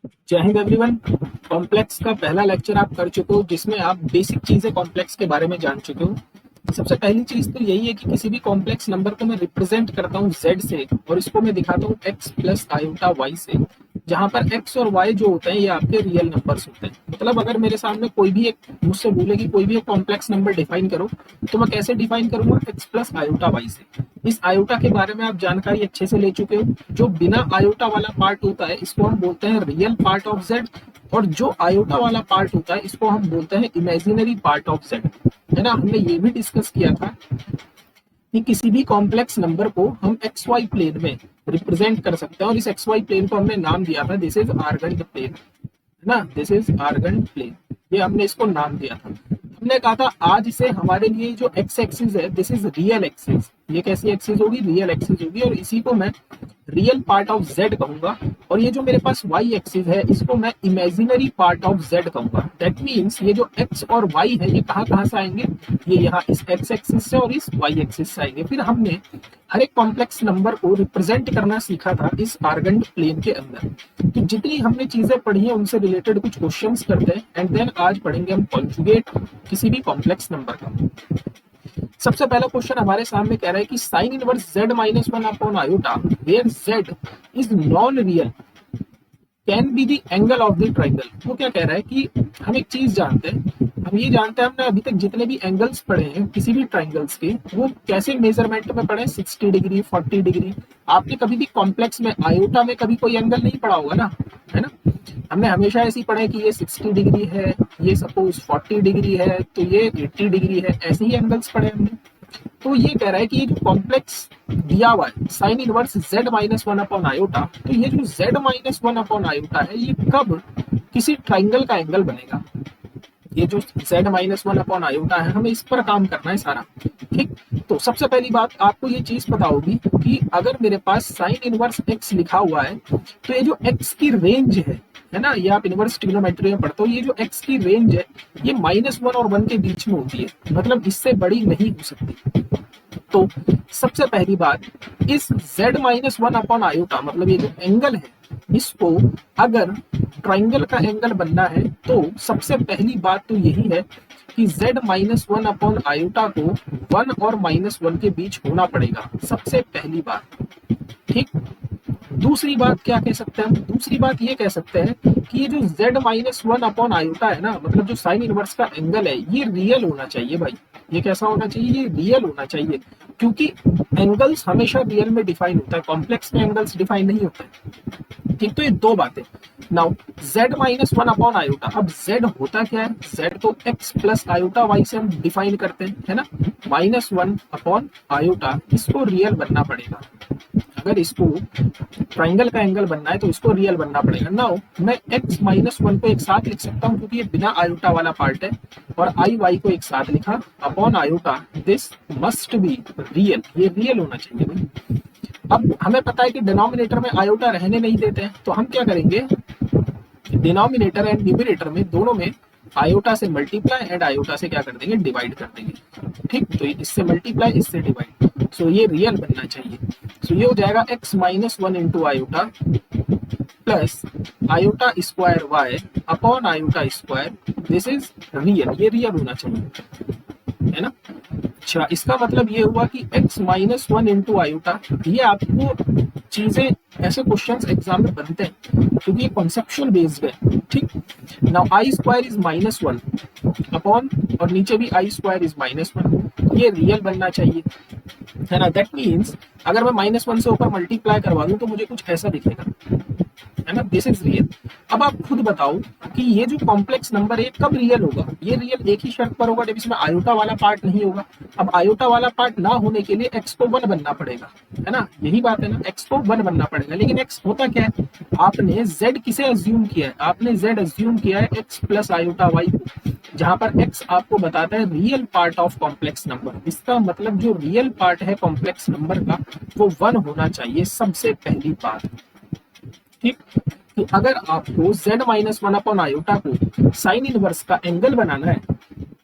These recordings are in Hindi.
जय हिंद एवरीवन। कॉम्प्लेक्स का पहला लेक्चर आप कर चुके हो जिसमें आप बेसिक चीजें कॉम्प्लेक्स के बारे में जान चुके हो। सबसे पहली चीज तो यही है कि किसी भी कॉम्प्लेक्स नंबर को मैं रिप्रेजेंट करता हूँ z से और इसको मैं दिखाता हूँ x प्लस आयोटा y से, जहां पर x और y जो होते हैं ये आपके रियल नंबर्स होते हैं। मतलब अगर मेरे सामने कोई भी एक मुझसे बोले कि कोई भी एक कॉम्प्लेक्स नंबर डिफाइन करो, तो मैं कैसे डिफाइन करूंगा? x प्लस आयोटा y से। इस आयोटा के बारे में आप जानकारी अच्छे से ले चुके हो। जो बिना आयोटा वाला पार्ट होता है इसको हम बोलते हैं रियल पार्ट ऑफ z, और जो आयोटा वाला पार्ट होता है इसको हम बोलते हैं इमेजिनरी पार्ट ऑफ z। है ना, हमने ये भी डिस्कस किया था कि किसी भी कॉम्प्लेक्स नंबर को हम एक्स वाई प्लेन में रिप्रेजेंट कर सकते हैं, और इस एक्स वाई प्लेन को हमने नाम दिया था दिस इज आर्गन प्लेन। है ना, दिस इज आर्गन प्लेन, ये हमने इसको नाम दिया था। हमने कहा था आज से हमारे लिए जो एक्स एक्सिस है दिस इज रियल एक्सिस। ये कैसी एक्सिस होगी? रियल एक्सिस होगी, और इसी को मैं रियल पार्ट ऑफ z कहूंगा। और ये जो मेरे पास y एक्सिस है इसको मैं इमेजिनरी पार्ट ऑफ z कहूंगा। दैट मीन्स ये जो x और y है ये कहाँ कहाँ से आएंगे? ये यहाँ इस x एक्सिस से और इस y एक्सिस से आएंगे। फिर हमने हर एक कॉम्प्लेक्स नंबर को रिप्रेजेंट करना सीखा था इस आर्गन प्लेन के अंदर। तो जितनी हमने चीजें पढ़ी हैं उनसे रिलेटेड कुछ क्वेश्चंस करते हैं, एंड देन आज पढ़ेंगे हम कॉन्जुगेट किसी भी कॉम्प्लेक्स नंबर का। सबसे पहला क्वेश्चन हमारे सामने कह रहा है कि sine inverse z minus one upon iota where z is non real can be the angle of the triangle. वो क्या कह रहा है कि हम एक चीज जानते हैं, हम ये जानते हैं, हमने अभी तक जितने भी एंगल्स पढ़े हैं किसी भी ट्राइंगल्स के वो कैसे मेजरमेंट में पढ़े? 60 डिग्री, 40 डिग्री। आपने कभी भी कॉम्प्लेक्स में आयोटा में कभी कोई एंगल नहीं पढ़ा होगा ना, है ना। हमने हमेशा ऐसे ही पढ़ा है कि ये 60 डिग्री है, ये सपोज 40 डिग्री है, तो ये 80 डिग्री है, ऐसे ही एंगल्स पढ़े हमने। तो ये कह रहा है कि ये जो कॉम्प्लेक्स दिया हुआ है sign inverse z minus one upon iota, तो ये जो z minus one upon iota है ये कब किसी ट्राइंगल का एंगल बनेगा? ये जो z minus one upon iota है हमें इस पर काम करना है सारा। ठीक, तो सबसे पहली बात आपको ये चीज पता होगी कि अगर मेरे पास साइन इनवर्स x लिखा हुआ है तो ये जो x की रेंज है ना, ये आप इनवर्स ट्रिग्नोमेट्री में पढ़ते हो, ये जो x की रेंज है ये -1 और 1 के बीच में होती है, मतलब इससे बड़ी नहीं हो सकती। तो सबसे पहली बात, इस z minus one upon iota मतलब ये जो एंगल है इसको अगर ट्राइंगल का एंगल बनना है तो सबसे पहली बात तो यही है कि z minus one upon iota को 1 और -1 के बीच होना पड़ेगा, सबसे पहली बात। ठीक, दूसरी बात क्या कह सकते हैं हम? दूसरी बात ये कह सकते हैं कि ये जो z minus one upon iota है ना, मतलब जो साइन इनवर्स का एंगल है ये रियल होना चाहिए भाई। ये कैसा होना चाहिए? ये रियल होना चाहिए, क्योंकि एंगल्स हमेशा रियल में डिफाइन होता है, कॉम्प्लेक्स में एंगल्स डिफाइन नहीं होते हैं। ठीक, तो ये दो बातें। Now z minus one upon iota, अब z होता क्या है? z तो x प्लस आयोटा y से हम डिफाइन करते हैं, है ना। -1 अपॉन आयोटा, इसको रियल बनना पड़ेगा। अगर इसको ट्राइंगल का एंगल बनना है तो इसको रियल बनना पड़ेगा। नाउ मैं x माइनस वन को एक साथ लिख सकता हूँ क्योंकि ये बिना आयोटा वाला पार्ट है, और आई वाई को एक साथ लिखा upon iota, this must be real, ये रियल होना चाहिए भाई। अब हमें पता है कि डिनोमिनेटर में आयोटा रहने नहीं देते हैं, तो हम क्या करेंगे, डिनोमिनेटर एंड न्यूमरेटर में दोनों में आयोटा से मल्टीप्लाई एंड आयोटा से क्या कर देंगे? डिवाइड कर देंगे। ठीक, तो इससे मल्टीप्लाई इससे डिवाइड, सो ये रियल बनना चाहिए। सो ये हो जाएगा x minus one into iota plus iota square y upon iota square, this is real, ये रियल होना चाहिए, है ना। अच्छा, इसका मतलब ये हुआ कि x minus one into iota, ये आपको चीजें ऐसे क्वेश्चंस एग्जाम में बनते हैं क्योंकि ये कॉन्सेप्चुअल बेस्ड है। ठीक, now I square is -1 upon, और नीचे भी आई स्क्वायर इज -1, ये रियल बनना चाहिए, है ना। दैट मीन्स अगर मैं -1 से ऊपर मल्टीप्लाई करवा दूं तो मुझे कुछ ऐसा दिखेगा, है ना, दिस इज रियल। अब आप खुद बताओ कि ये जो कॉम्प्लेक्स नंबर है कब रियल होगा? ये रियल एक ही शर्त पर होगा जब इसमें आयोटा वाला पार्ट नहीं होगा। अब आयोटा वाला पार्ट ना होने के लिए x को 1 बनना पड़ेगा, है ना, यही बात है ना, x को 1 बनना पड़ेगा। लेकिन x होता क्या है? आपने z किसे अज्यूम किया है? आपने z अज्यूम किया है x प्लस आयोटा y को, जहां पर x आपको बताता है real part of complex number. इसका मतलब जो रियल पार्ट है कॉम्प्लेक्स नंबर का वो 1 होना चाहिए, सबसे पहली बात। ठीक, तो अगर आपको z minus one upon iota को साइन इनवर्स का एंगल बनाना है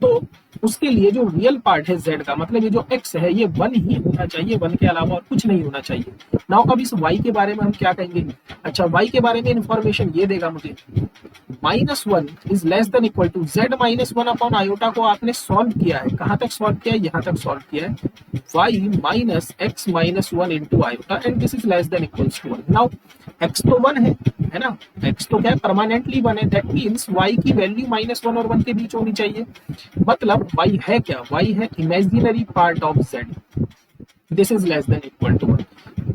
तो उसके लिए जो रियल पार्ट है z का, मतलब ये जो x है ये 1 ही होना चाहिए, 1 के अलावा और कुछ नहीं होना चाहिए। नाउ अब इस y के बारे में हम क्या कहेंगे? अच्छा, y के बारे में इंफॉर्मेशन ये देगा मुझे, -1 is less than equal to z -1 upon iota को आपने सॉल्व किया है, कहां तक सॉल्व किया है? यहां तक सॉल्व किया है, y minus x -1 into iota and this is less than equals to 1। Now x तो 1 है ना, x तो क्या है, परमानेंटली 1 है, दैट मींस y की वैल्यू -1 और 1 के बीच होनी चाहिए। मतलब y है क्या? y है imaginary part of z, this is less than equal to 1।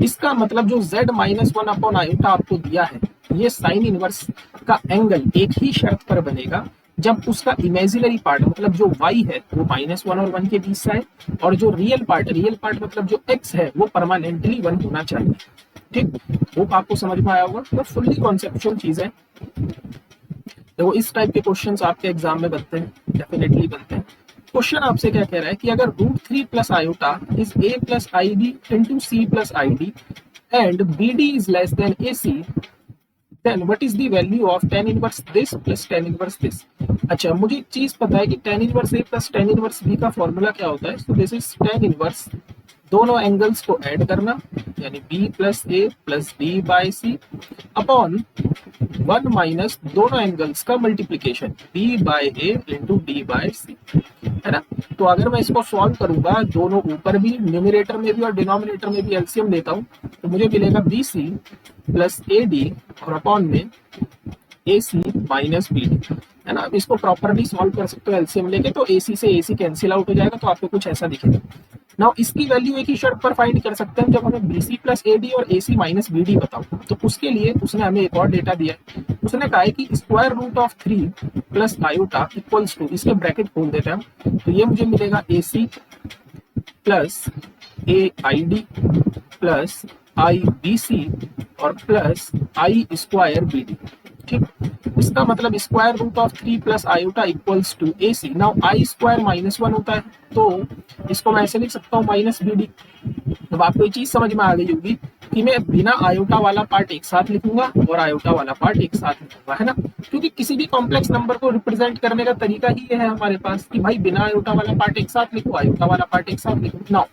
इसका मतलब जो z -1 अपॉन आयोटा आपको दिया है, ये साइन इनवर्स का एंगल एक ही शर्त पर बनेगा जब उसका इमेजिनरी पार्ट, मतलब जो y है वो -1 और 1 के बीच से है, और जो रियल पार्ट मतलब जो x है वो परमानेंटली 1 होना चाहिए। ठीक, होप आपको समझ में आया होगा। तो फुल्ली कॉन्सेप्चुअल चीज है। देखो इस टाइप के क्वेश्चंस आपके एग्जाम में बनते हैं, डेफिनेटली बनते हैं। क्वेश्चन आपसे क्या कह रहा है कि अगर √3 plus iota is a plus I B into C plus I D and B D is less than A C, then what is the value of tan inverse this plus tan inverse this. अच्छा, मुझे एक चीज पता है कि tan inverse a plus tan inverse b का फॉर्मूला क्या होता है। So this is tan inverse, दोनों एंगल्स को ऐड करना, यानी b plus a plus b by C upon 1 minus दोनों एंगल्स का multiplication b by a into d by c, है ना। तो अगर मैं इसको सॉल्व करूंगा, दोनों ऊपर भी, न्यूमरेटर में भी और डिनोमिनेटर में भी एलसीएम लेता हूं, तो मुझे मिलेगा bc प्लस ad और अपॉन में ac माइनस bd, है ना। इसको प्रॉपरली सॉल्व कर सकते हो एलसीएम लेके, तो ac से ac कैंसिल आउट हो जाएगा, तो आपको कुछ ऐसा दिखेगा। नाउ इसकी वैल्यू एक ही शर्त पर फाइंड कर सकते हैं, जब हमें BC प्लस AD और AC माइनस BD बताओ। तो उसके लिए उसने हमें एक और डेटा दिया है, उसने कहा है कि square root of 3 plus iota equals to, इसके ब्रैकेट खोल देते हैं हम, तो ये मुझे मिलेगा AC plus AID plus IBC और प्लस I स्क्वायर BD। ठीक, इसका मतलब square root of 3 plus iota equals to AC। Now I square -1 होता है, तो इसको मैं ऐसे लिख सकता हूँ माइनस BD। अब आपको ये चीज समझ में आ गई होगी कि मैं बिना आयोटा वाला पार्ट एक साथ लिखूंगा और आयोटा वाला पार्ट एक साथ लिखूंगा, है ना। क्योंकि किसी भी कॉम्प्लेक्स नंबर को रिप्रेजेंट करने का तरीका ही ये है हमारे पास कि भाई बिना आयोटा वाला पार्ट एक साथ लिखो, आयोटा वाला पार्ट एक साथ लिखो। नाउ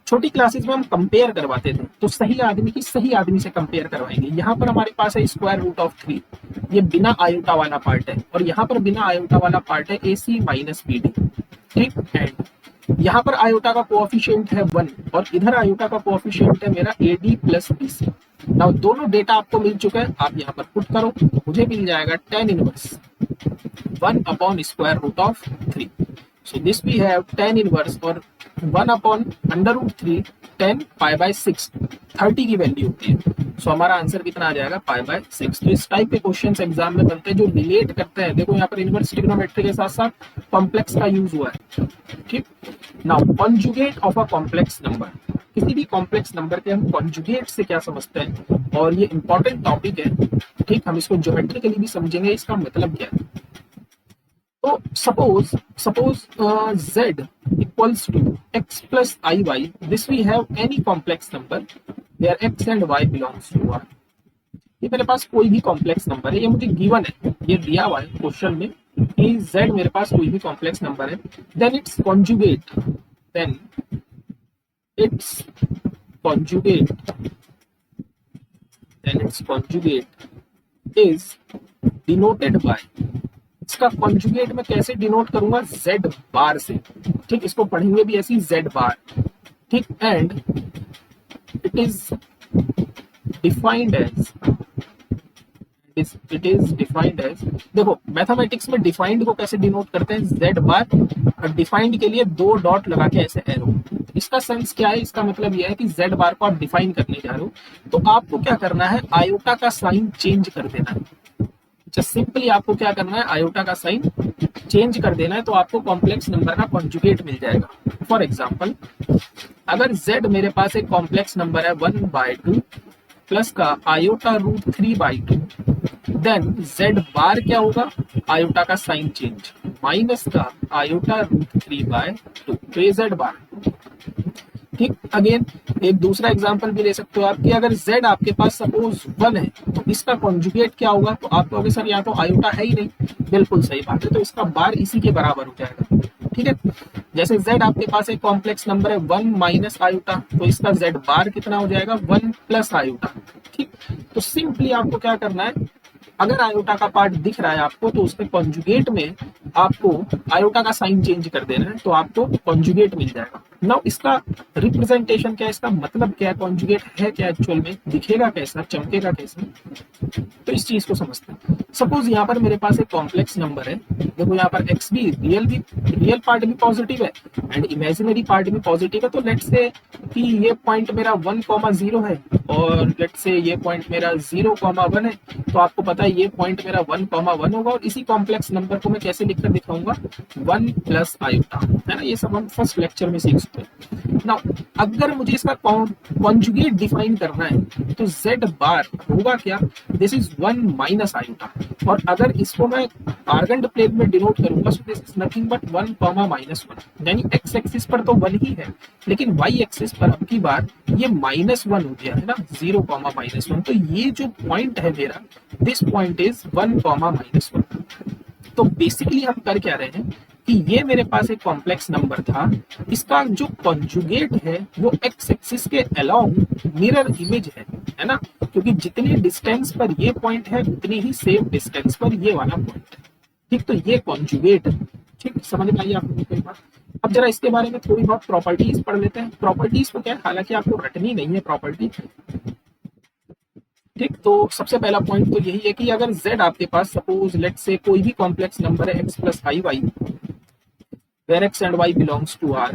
छोटी क्लासेस में हम कंपेयर करवाते थे, तो सही आदमी की सही आदमी से कंपेयर करवाएंगे। यहाँ पर हमारे पास है स्क्वायर रूट ऑफ 3, ये बिना आयोटा वाला पार्ट है, और यहाँ पर बिना आयोटा वाला पार्ट है AC माइनस BD। ठीक, एंड यहाँ पर आयोटा का कोएफिशिएंट है 1 और इधर आयोटा का कोएफिशिएंट है मेरा AD प्लस BC। नाउ दोनों डेटा आपको मिल चुका है, आप यहाँ पर पुट करो, मुझे मिल जाएगा tan inverse 1 upon square root of 3। So this we have tan inverse और 1 अपॉन √3 10 पाई बाय 6, 30 की वैल्यू होती है। सो हमारा आंसर कितना आ जाएगा, पाई बाय 6। तो इस टाइप के क्वेश्चंस एग्जाम में बनते हैं जो रिलेट करते हैं। देखो यहाँ पर इनवर्स ट्रिग्नोमेट्री के साथ साथ कॉम्प्लेक्स का यूज हुआ है। ठीक, now conjugate of a complex number, किसी भी कॉम्प्लेक्स नंबर के हम कॉन्जुगेट से क्या समझते हैं, और ये इंपॉर्टेंट टॉपिक है। ठीक, हम इसको ज्योमेट्रिकली भी समझेंगे, इसका मतलब क्या है। तो suppose z equals to x plus iy, this we have any complex number where x and y belongs to r। ये मेरे पास कोई भी कॉम्प्लेक्स नंबर है, ये मुझे गिवन है, ये दिया हुआ है क्वेश्चन में कि z मेरे पास कोई भी कॉम्प्लेक्स नंबर है, then its conjugate is denoted by, इसका कॉन्जुगेट मैं कैसे डिनोट करूंगा, z बार से। ठीक, इसको पढ़ेंगे भी ऐसी z बार। ठीक, and it is defined as देखो मैथमेटिक्स में डिफाइंड को कैसे डिनोट करते हैं, z बार, और डिफाइंड के लिए 2 डॉट लगा के ऐसे एरो। इसका सेंस क्या है, इसका मतलब यह है कि z बार को आप डिफाइन करने जा रहे हो, तो आपको क्या करना है, आयोटा का साइन चेंज कर देना है। सिंपली आपको क्या करना है, आयोटा का साइन चेंज कर देना है, तो आपको कॉम्प्लेक्स नंबर का कॉन्जुगेट मिल जाएगा। फॉर एग्जांपल, अगर z मेरे पास एक कॉम्प्लेक्स नंबर है 1/2 प्लस का आयोटा √3/2, देन z बार क्या होगा, आयोटा का साइन चेंज माइनस का आयोटा √3/2, तो ये z बार। ठीक, अगेन एक दूसरा एग्जांपल भी ले सकते हो आप कि अगर z आपके पास सपोज 1 है, तो इसका कॉन्जुगेट क्या होगा, तो आप कहोगे सर यहाँ तो आयोटा है ही नहीं। बिल्कुल सही बात है, तो इसका बार इसी के बराबर हो जाएगा। ठीक है। जैसे z आपके पास एक कॉम्प्लेक्स नंबर है 1 माइनस आयोटा, तो इसका z बार कितना हो जाएगा 1 प्लस आयोटा। ठीक, तो सिंपली आपको क्या करना है, अगर आयोटा का पार्ट दिख रहा है आपको तो उसके कॉन्जुगेट में आपको आयोटा का साइन चेंज कर देना है, तो आपको कॉन्जुगेट मिल जाएगा। नाउ इसका रिप्रेजेंटेशन क्या है, इसका मतलब क्या है, कॉन्जुगेट है क्या, एक्चुअल में दिखेगा कैसा, चमकेगा कैसा, तो इस चीज को समझते हैं। सपोज यहाँ पर मेरे पास एक कॉम्प्लेक्स नंबर है, देखो यहाँ पर एक्स भी रियल पार्ट भी पॉजिटिव है एंड इमेजिनरी पार्ट भी पॉजिटिव है। तो लेट्स से कि ये पॉइंट मेरा 1,0 है और लेट्स से ये पॉइंट मेरा 0,1 है, तो आपको पता है ये पॉइंट मेरा 1,1 होगा, और इसी कॉम्प्लेक्स नंबर को मैं कैसे लिखकर दिखाऊंगा 1 प्लस आयोटा, है ना। ये सब हम फर्स्ट लेक्चर में सीख सकते हैं। नाउ अगर मुझे इसका कॉन्जुगेट डिफाइन करना है तो z बार होगा क्या, दिस इज 1 माइनस आयोटा, और अगर इसको मैं आर्गेंड प्लेन में डिनोट करूंगा तो this is nothing but 1 comma -1, यानी x एक्सिस पर तो 1 ही है, लेकिन y एक्सिस पर अब की बार ये -1 हो गया है ना, 0 कॉमा -1। तो ये जो पॉइंट है मेरा, दिस पॉइंट इज 1 कॉमा -1। तो बेसिकली हम कर क्या रहे हैं कि ये मेरे पास एक कॉम्प्लेक्स नंबर था, इसका जो कॉन्जुगेट है वो एक्स एक्सिस के अलोंग मिरर इमेज है ना, क्योंकि जितनी डिस्टेंस पर ये पॉइंट है उतनी ही सेम डिस्टेंस पर ये वाला पॉइंट है। ठीक, तो ये कॉन्जुगेट है। ठीक, समझ में आई आपको कोई बात। अब जरा इसके बारे में थोड़ी बहुत प्रॉपर्टीज पढ़ लेते हैं। प्रॉपर्टीज को क्या है, हालांकि आपको रटनी नहीं है प्रॉपर्टी। ठीक, तो सबसे पहला पॉइंट तो यही है कि अगर z आपके पास सपोज लेट से कोई भी कॉम्प्लेक्स नंबर है x plus I Y, where x and y belongs to r,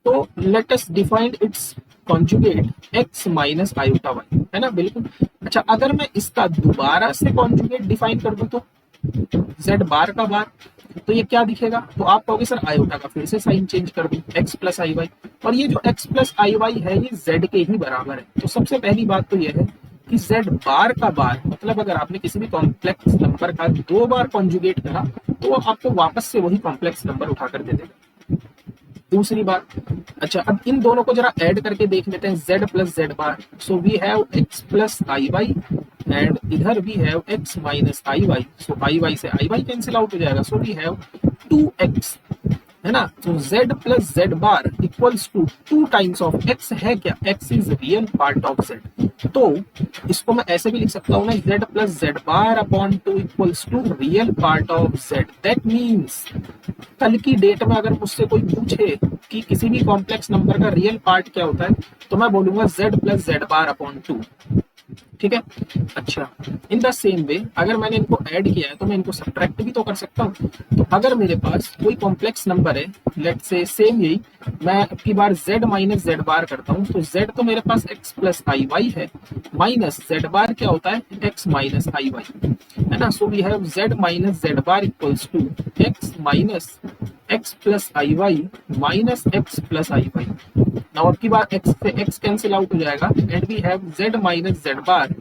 तो let us define its conjugate x minus iota y, है ना, बिल्कुल। अच्छा, अगर मैं इसका दोबारा से कॉन्जुगेट डिफाइन कर दूं तो z बार का बार, तो ये क्या दिखेगा, तो आप कहोगे सर आयोटा का फिर से साइन चेंज कर दूं x प्लस आई वाई, और ये जो x प्लस आई वाई है ये z के ही बराबर है। तो सबसे पहली बात तो ये है कि z बार का बार मतलब अगर आपने किसी भी कॉम्प्लेक्स नंबर का 2 बार कॉन्जुगेट करा तो वो आपको वापस से वही कॉम्प्लेक्स नंबर उठाकर दे देगा। दूसरी बात, अच्छा अब इन दोनों को जरा ऐड करके देख लेते हैं, z plus Z bar, so we have x plus I y and इधर we have x minus I y, so i y से आई वाई कैंसिल आउट हो जाएगा, सो वी हैव 2x, है ना। तो z plus Z bar equals to 2 times of x है क्या, x is real part of z, तो इसको मैं ऐसे भी लिख सकता हूँ ना, z plus Z bar upon 2 equals to real part of z। That means कल की डेट में अगर मुझसे कोई पूछे कि किसी भी कॉम्प्लेक्स नंबर का रियल पार्ट क्या होता है, तो मैं बोलूंगा z plus Z bar upon 2। ठीक है। अच्छा, इन द सेम वे अगर मैंने इनको ऐड किया है तो मैं इनको सब्ट्रैक्ट भी तो कर सकता हूँ। तो अगर मेरे पास कोई कॉम्प्लेक्स नंबर है, लेट्स से सेम यही मैं अब की बार z माइनस जेड बार करता हूँ, तो z तो मेरे पास x प्लस आई वाई है, माइनस जेड बार क्या होता है x माइनस आई वाई, है ना। So we have z minus Z bar equals to x minus x plus I Y minus x plus I Y. Now अब की बार x से x कैंसिल आउट हो जाएगा and we have z minus Z bar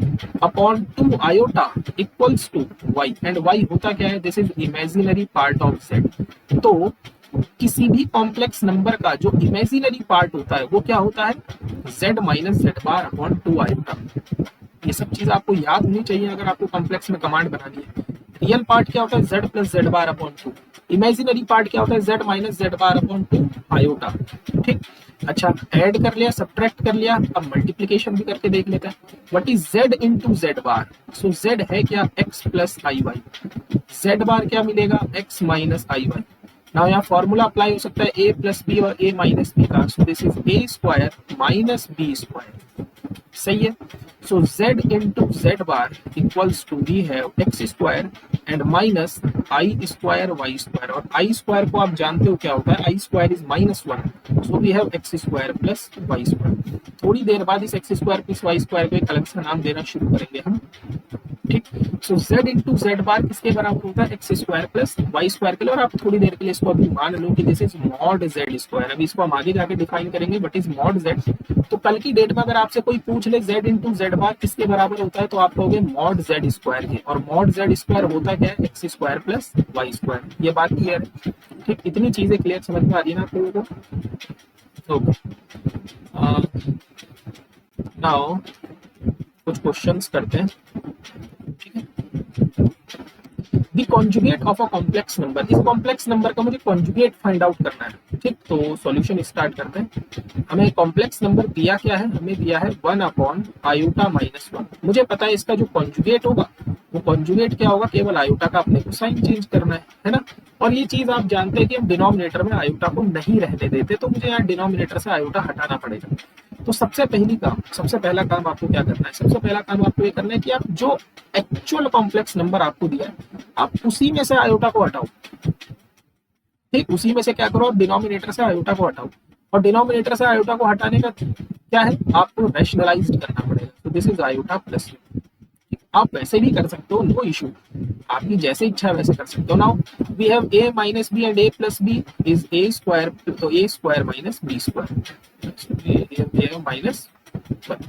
upon 2 iota equals to y, and y होता क्या है, this is imaginary part of z। तो किसी भी कॉम्प्लेक्स नंबर का जो इमेजिनरी पार्ट होता है वो क्या होता है, z minus Z bar upon 2 iota. ये सब चीज आपको याद होनी चाहिए अगर आपको कॉम्प्लेक्स में कमांड बनानी है। रियल पार्ट क्या होता है, z plus Z bar upon 2, imaginary part क्या होता है, z minus Z bar upon 2 iota. ठीक, अच्छा ऐड कर लिया, सब्ट्रैक्ट कर लिया, अब मल्टीप्लीकेशन भी करके देख लेते हैं। What is z into Z bar, so z है क्या x प्लस आई वाई, जेड बार क्या मिलेगा x माइनस आई वाई। नाउ यहाँ फॉर्मूला अप्लाई हो सकता है a प्लस बी और a माइनस बी का, so this is a square minus B square, सही है। So z into Z bar equals to we have x square and minus I square Y square, और आई स्क्वायर को आप जानते हो क्या होता है, i square is -1, so we have x square plus Y square. थोड़ी देर बाद इस x square plus Y square को एक अलग सा नाम देना शुरू करेंगे हम। ठीक, so z into Z bar किसके बराबर होता है, X square plus Y square के लिए, और आप थोड़ी देर के लिए इसको अभी मान लो कि this is mod Z square. अभी इसको हम आगे जाके डिफाइन करेंगे व्हाट इज मॉड जेड। तो कल की डेट में अगर आपसे कोई पूछ ले z इंटू जेड बार किसके बराबर होता है, तो आप कहोगे मॉड जेड स्क्वायर के, और मॉड जेड स्क्वायर होता क्या है, X square plus Y square. ये बात क्लियर है। ठीक, इतनी चीजें क्लियर समझ में आ रही है ना आप लोगों को। ओके, नाउ कुछ क्वेश्चंस करते हैं। ठीक है, the conjugate of a complex number, इस कॉम्प्लेक्स नंबर का मुझे कॉन्जुगेट फाइंड आउट करना है। ठीक, तो सॉल्यूशन स्टार्ट करते हैं। हमें कॉम्प्लेक्स नंबर दिया क्या है, हमें दिया है 1/i-1। मुझे पता है इसका जो कॉन्जुगेट होगा वो कॉन्जुगेट क्या होगा, केवल आयोटा का अपने को साइन चेंज करना है ना। और ये चीज आप जानते हैं कि हम डिनोमिनेटर में आयोटा को नहीं रहने देते, तो मुझे यहाँ डिनोमिनेटर से आयोटा हटाना पड़ेगा। तो सबसे पहला काम आपको क्या करना है, सबसे पहला काम आपको ये करना है कि आप जो एक्चुअल कॉम्प्लेक्स नंबर आपको दिया है आप उसी में से आयोटा को हटाओ। ठीक, उसी में से क्या करो, डिनोमिनेटर से आयोटा को हटाओ। और डिनोमिनेटर से आयोटा को हटाने का क्या है, आपको रैशनलाइज करना पड़ेगा। तो दिस इज आयोटा प्लस। आप वैसे भी कर सकते हो, नो इशू, आपकी जैसे इच्छा है वैसे कर सकते हो। Now we have a minus b and a plus b is a square, तो a square minus b square, a minus 1,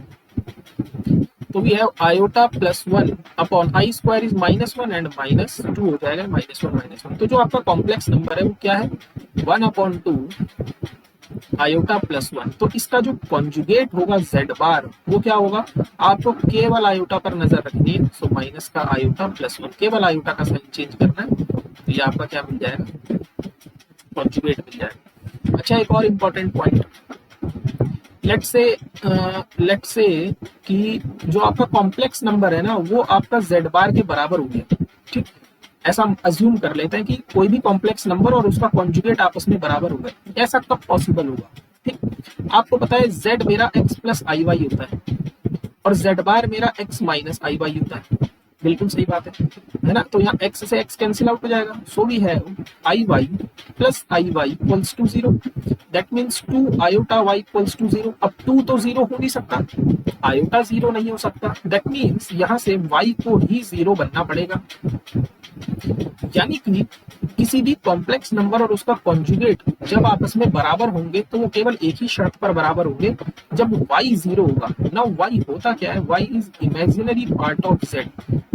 तो we have iota plus 1 upon i square is -1 and -2 हो जाएगा, -1 तो जो आपका कॉम्प्लेक्स नंबर है वो क्या है, 1/2 आयोटा प्लस 1। तो इसका जो कॉन्जुगेट होगा z बार वो क्या होगा, आपको केवल आयोटा पर नजर रखनी है। सो माइनस का आयोटा प्लस 1, केवल आयोटा का साइन चेंज करना है, तो ये आपका क्या मिल जाएगा, कॉन्जुगेट मिल जाएगा। अच्छा, एक और इम्पोर्टेंट पॉइंट, लेट्स से कि जो आपका कॉम्प्लेक्स नंबर है ना वो आपका z बार के बराबर हो गया। ठीक, ऐसा हम अज्यूम कर लेते हैं कि कोई भी कॉम्प्लेक्स नंबर और उसका कॉन्जुगेट आपस में बराबर हो गए। ऐसा कब पॉसिबल होगा, ठीक, आपको पता है z मेरा x प्लस आई वाई होता है और z बार मेरा x माइनस आई वाई होता है। बिल्कुल सही बात है ना। तो यहाँ x से x कैंसिल आउट हो जाएगा। So we have I Y plus I Y equals to 0। That means 2 iota y equals to 0। अब 2 तो 0 हो नहीं सकता, आयोटा 0 नहीं हो सकता। दैट मीन्स यहाँ से y को ही 0 बनना पड़ेगा। यानी कि किसी भी कॉम्प्लेक्स नंबर और उसका कॉन्जुगेट जब आपस में बराबर होंगे तो वो केवल एक ही शर्त पर बराबर होंगे, जब y 0 होगा। नाउ y होता क्या है, y is imaginary part of z।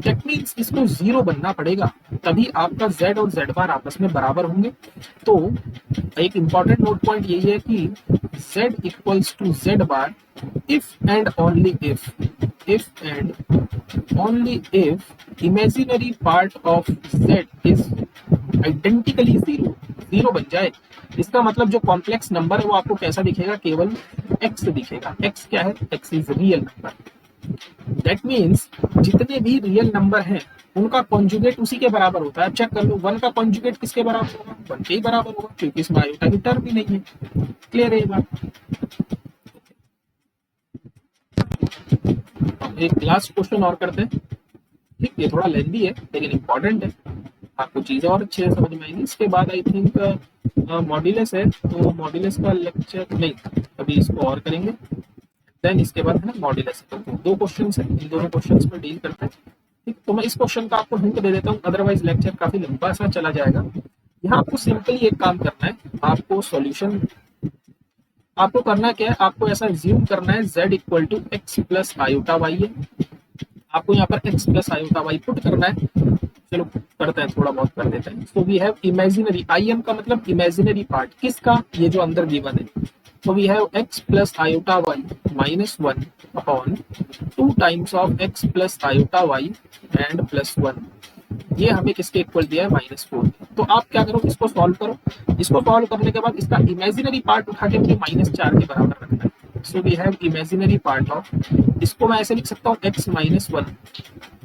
That means इसको 0 बनना पड़ेगा, तभी आपका z और z बार आपस में बराबर होंगे। तो एक इंपॉर्टेंट नोट पॉइंट यही है कि z equals to z bar if and only if imaginary part of z is identically 0 बन जाए। इसका मतलब जो कॉम्प्लेक्स नंबर है वो आपको कैसा दिखेगा, केवल x दिखेगा। x क्या है, x is real number. That means जितने भी रियल नंबर हैं उनका कॉन्जुगेट उसी के बराबर होता है। चेक कर लो, 1 का कॉन्जुगेट किसके बराबर होगा, 1 के ही बराबर होगा, क्योंकि इसमें आयोटा की टर्म ही नहीं है। क्लियर है ये बात। एक लास्ट क्वेश्चन और करते हैं। ठीक, ये थोड़ा लेंथी है लेकिन इंपॉर्टेंट है, आपको चीजें और अच्छे से समझ में आएंगी। इसके बाद आई थिंक मॉड्यूलस है, तो मॉड्यूलस का लेक्चर नहीं, अभी इसको और करेंगे। देन इसके बाद है ना मॉड्यूलस, तो 2 क्वेश्चन है, इन दोनों क्वेश्चन पर डील करते हैं। ठीक, तो मैं इस क्वेश्चन का आपको हिंट दे देता हूँ, अदरवाइज लेक्चर काफी लंबा सा चला जाएगा। यहाँ आपको सिंपली एक काम करना है, आपको सॉल्यूशन आपको करना क्या है, आपको ऐसा ज्यूम करना है z equal to X plus iota Y है। आपको यहाँ पर x plus iota Y put करना है। चलो करते हैं, थोड़ा बहुत कर देते हैं। So we have imaginary, I M का मतलब इमेजिनरी पार्ट किसका, ये जो अंदर गिवन है। तो we have x plus iota Y -1 upon 2 times of x plus iota Y and plus 1। ये हमें किसके इक्वल दिया है, -4। तो आप क्या करो, इसको सॉल्व करो। इसको सॉल्व करने के बाद इसका इमेजिनरी पार्ट उठा के मुझे -4 के बराबर रखना है। So we have imaginary part of, इसको मैं ऐसे लिख सकता हूँ x -1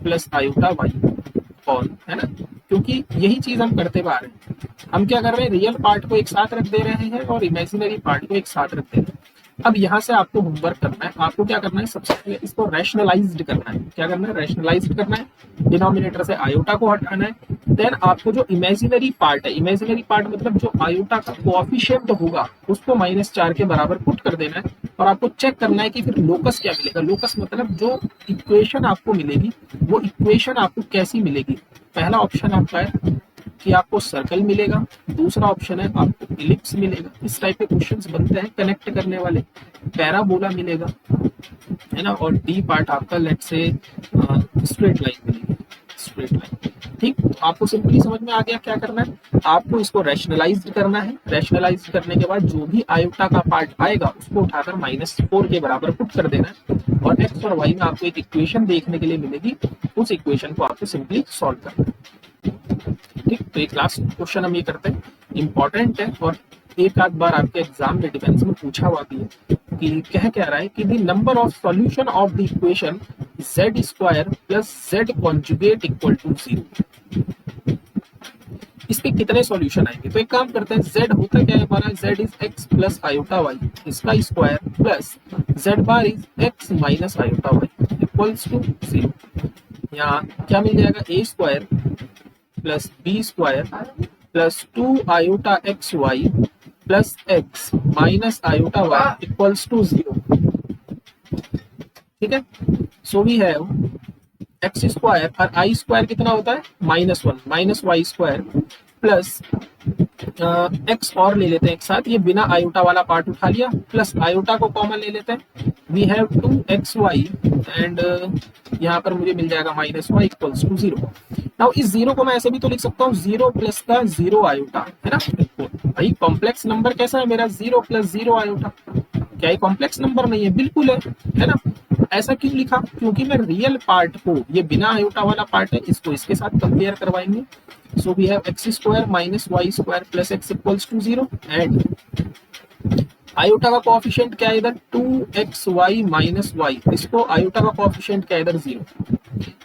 plus iota Y upon, है ना, क्योंकि यही चीज हम करते हुए आ रहे हैं। हम क्या कर रहे हैं, रियल पार्ट को एक साथ रख दे रहे हैं और इमेजिनरी पार्ट को एक साथ रख दे रहे हैं। अब यहाँ से आपको होमवर्क करना है, आपको क्या करना है, सबसे पहले इसको रैशनलाइज्ड करना है। क्या करना है, रैशनलाइज्ड करना है। डिनोमिनेटर से आयोटा को हटाना है। देन आपको जो इमेजिनरी पार्ट है, इमेजिनरी पार्ट मतलब जो आयोटा का कोएफिशिएंट होगा उसको -4 के बराबर पुट कर देना है। और आपको चेक करना है कि फिर लोकस क्या मिलेगा। लोकस मतलब जो इक्वेशन आपको मिलेगी वो इक्वेशन आपको कैसी मिलेगी। पहला ऑप्शन आपका है कि आपको सर्कल मिलेगा, दूसरा ऑप्शन है आपको इलिप्स मिलेगा। इस टाइप के क्वेश्चंस बनते हैं कनेक्ट करने वाले। पैराबोला मिलेगा, है ना, और डी पार्ट आपका लेट से स्ट्रेट लाइन मिलेगी, स्ट्रेट लाइन। ठीक, तो आपको सिंपली समझ में आ गया क्या करना है, आपको इसको रैशनलाइज करना है। रैशनलाइज करने के बाद जो भी आयोटा का पार्ट आएगा उसको उठाकर -4 के बराबर पुट कर देना है। और एक्स और वाई में आपको एक इक्वेशन देखने के लिए मिलेगी, उस इक्वेशन को आपको सिंपली सॉल्व करना है। ठीक, तो एक लास्ट क्वेश्चन हम ये करते हैं, इंपॉर्टेंट है और एक आध बार आपके एग्जाम में डिफेंस में पूछा हुआ भी है कि कह रहा है कि the number of solution of the equation z square plus z conjugate equal to 0, इसके कितने सॉल्यूशन आएंगे। तो एक काम करते हैं, z होता क्या है हमारा, z is x plus iota y, इसका square plus z bar is x minus iota y equals to 0। यहाँ क्या मिल जाएगा, a square plus b square plus 2 iota x y plus x minus iota y equals to 0। ठीक है, so we have x square और आई स्क्वायर कितना होता है -1 minus y square plus x और ले लेते हैं एक साथ, ये बिना आयोटा वाला पार्ट उठा लिया, प्लस आयोटा को कॉमन ले लेते हैं, वी हैव 2xy एंड यहाँ पर मुझे मिल जाएगा -y इक्वल्स टू 0। नाउ इस 0 को मैं ऐसे भी तो लिख सकता हूँ 0 प्लस का 0 आयोटा, है ना। भाई कॉम्प्लेक्स नंबर कैसा है मेरा, 0 प्लस 0 आयोटा, क्या ये कॉम्प्लेक्स नंबर नहीं है, बिल्कुल है ना। ऐसा क्यों लिखा, क्योंकि मैं रियल पार्ट को, ये बिना आयोटा वाला पार्ट है, इसको इसके साथ कंपेयर करवाएंगे। So we have x square minus y square plus x equals to 0 and iota का कोएफिशिएंट क्या है इधर 2xy माइनस वाई, इसको आयोटा का कोएफिशिएंट क्या है इधर 0।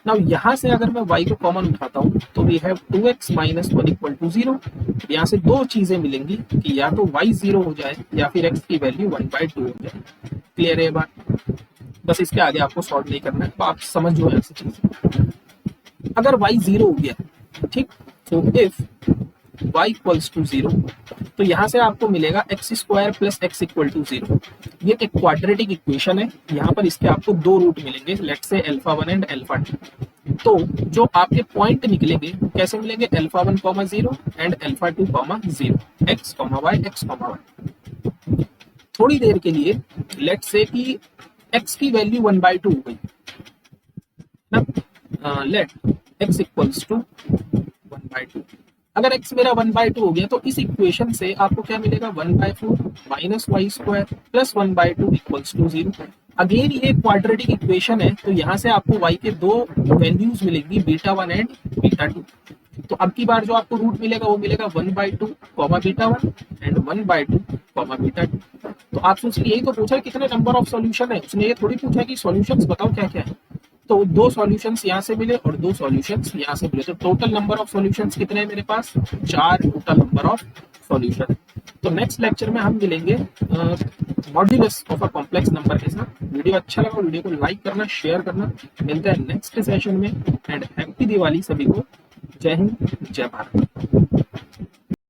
नाउ यहाँ से अगर मैं y को कॉमन उठाता हूँ तो we have 2x minus 1 equal to 0। यहाँ से दो चीजें मिलेंगी कि या तो y 0 हो जाए या फिर x की वैल्यू 1/2 हो जाए। क्लियर है बात, बस इसके आगे आपको सॉल्व नहीं करना है, तो आप समझ जो है ऐसी चीज। अगर y 0 हो गया, ठीक, तो इफ y इक्वल्स टू 0 तो यहाँ से आपको मिलेगा x square plus x equal to 0। ये एक क्वाड्रेटिक इक्वेशन है, यहाँ पर इसके आपको दो रूट मिलेंगे, let's say alpha 1 and alpha 2। तो जो आपके पॉइंट निकलेंगे कैसे मिलेंगे, alpha 1 0 and alpha 2 0, x y x y. थोड़ी देर के लिए लेट्स से कि x की वैल्यू 1/2 हो गई ना, लेट x इक्वल्स टू 1/2। अगर x मेरा 1/2 हो गया तो इस इक्वेशन से आपको क्या मिलेगा, 1/4 minus y square plus 1/2 equals to 0। Again ये क्वाड्रेटिक इक्वेशन है, तो यहाँ से आपको y के दो वैल्यूज मिलेंगी, β1 एंड β2। तो अब की बार जो आपको रूट मिलेगा वो मिलेगा 1/2 β1 एंड 1/2 β2। तो आप सोच यही तो पूछा है कितने नंबर ऑफ सॉल्यूशन है, उसने ये थोड़ी पूछा कि सॉल्यूशंस बताओ क्या क्या है। तो दो सॉल्यूशंस यहाँ से मिले और दो सॉल्यूशंस यहाँ से मिले, तो टोटल नंबर ऑफ सॉल्यूशंस कितने हैं मेरे पास, 4 टोटल नंबर ऑफ सॉल्यूशन। तो नेक्स्ट लेक्चर में हम मिलेंगे modulus of a complex number के साथ। वीडियो अच्छा लगा वीडियो को लाइक करना, शेयर करना। मिलते हैं नेक्स्ट सेशन में एंड हैप्पी दिवाली सभी को। जय हिंद, जय भारत।